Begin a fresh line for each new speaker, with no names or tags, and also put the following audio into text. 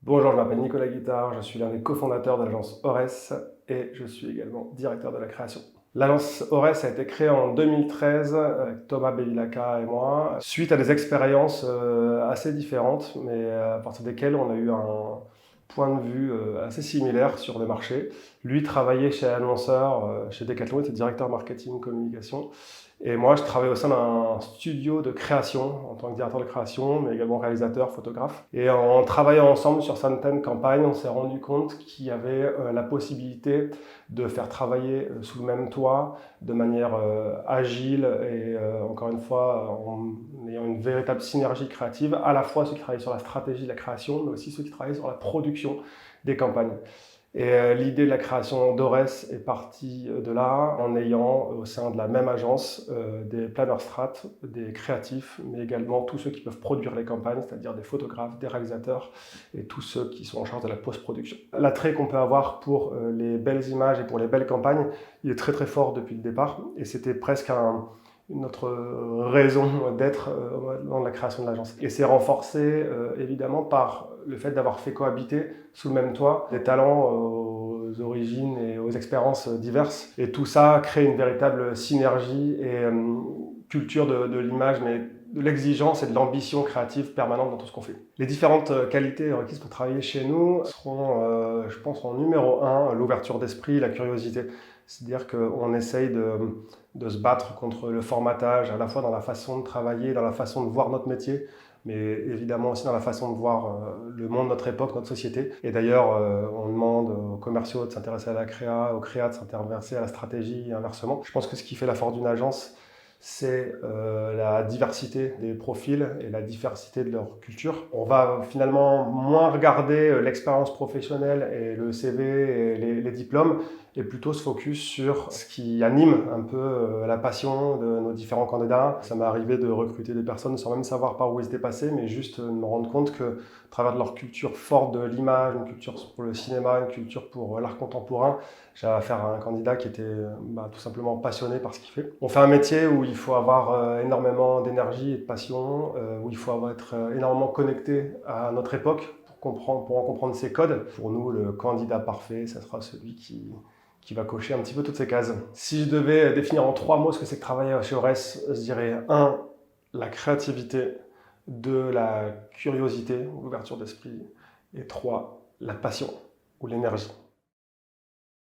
Bonjour, je m'appelle Nicolas Guittard, je suis l'un des cofondateurs de l'agence Ores et je suis également directeur de la création. L'agence Ores a été créée en 2013 avec Thomas Bevilacqua et moi, suite à des expériences assez différentes, mais à partir desquelles on a eu un point de vue assez similaire sur le marché. Lui travaillait chez Annonceur, chez Decathlon, il était directeur marketing communication. Et moi, je travaille au sein d'un studio de création, en tant que directeur de création, mais également réalisateur, photographe. Et en travaillant ensemble sur certaines campagnes, on s'est rendu compte qu'il y avait la possibilité de faire travailler sous le même toit, de manière agile et encore une fois, en ayant une véritable synergie créative, à la fois ceux qui travaillent sur la stratégie de la création, mais aussi ceux qui travaillent sur la production des campagnes. Et l'idée de la création d'Ores est partie de là, en ayant au sein de la même agence des planeurs strat, des créatifs, mais également tous ceux qui peuvent produire les campagnes, c'est-à-dire des photographes, des réalisateurs et tous ceux qui sont en charge de la post-production. L'attrait qu'on peut avoir pour les belles images et pour les belles campagnes, il est très très fort depuis le départ, et c'était presque notre raison d'être dans la création de l'agence. Et c'est renforcé évidemment par le fait d'avoir fait cohabiter sous le même toit des talents aux origines et aux expériences diverses. Et tout ça crée une véritable synergie et culture de l'image, mais de l'exigence et de l'ambition créative permanente dans tout ce qu'on fait. Les différentes qualités requises pour travailler chez nous seront, je pense, en numéro 1, l'ouverture d'esprit, la curiosité. C'est-à-dire qu'on essaye de se battre contre le formatage, à la fois dans la façon de travailler, dans la façon de voir notre métier, mais évidemment aussi dans la façon de voir le monde, notre époque, notre société. Et d'ailleurs, on demande aux commerciaux de s'intéresser à la créa, aux créas de s'intéresser à la stratégie et inversement. Je pense que ce qui fait la force d'une agence, c'est la diversité des profils et la diversité de leur culture. On va finalement moins regarder l'expérience professionnelle et le CV et les diplômes, et plutôt se focus sur ce qui anime un peu la passion de nos différents candidats. Ça m'est arrivé de recruter des personnes sans même savoir par où ils étaient passés, mais juste de me rendre compte que, à travers de leur culture forte de l'image, une culture pour le cinéma, une culture pour l'art contemporain, j'avais affaire à un candidat qui était tout simplement passionné par ce qu'il fait. On fait un métier où il faut avoir énormément d'énergie et de passion, où il faut être énormément connecté à notre époque pour en comprendre ses codes. Pour nous, le candidat parfait, ça sera celui qui va cocher un petit peu toutes ces cases. Si je devais définir en 3 mots ce que c'est que travailler chez Ores, je dirais 1, la créativité, 2, la curiosité, l'ouverture d'esprit, et 3, la passion ou l'énergie.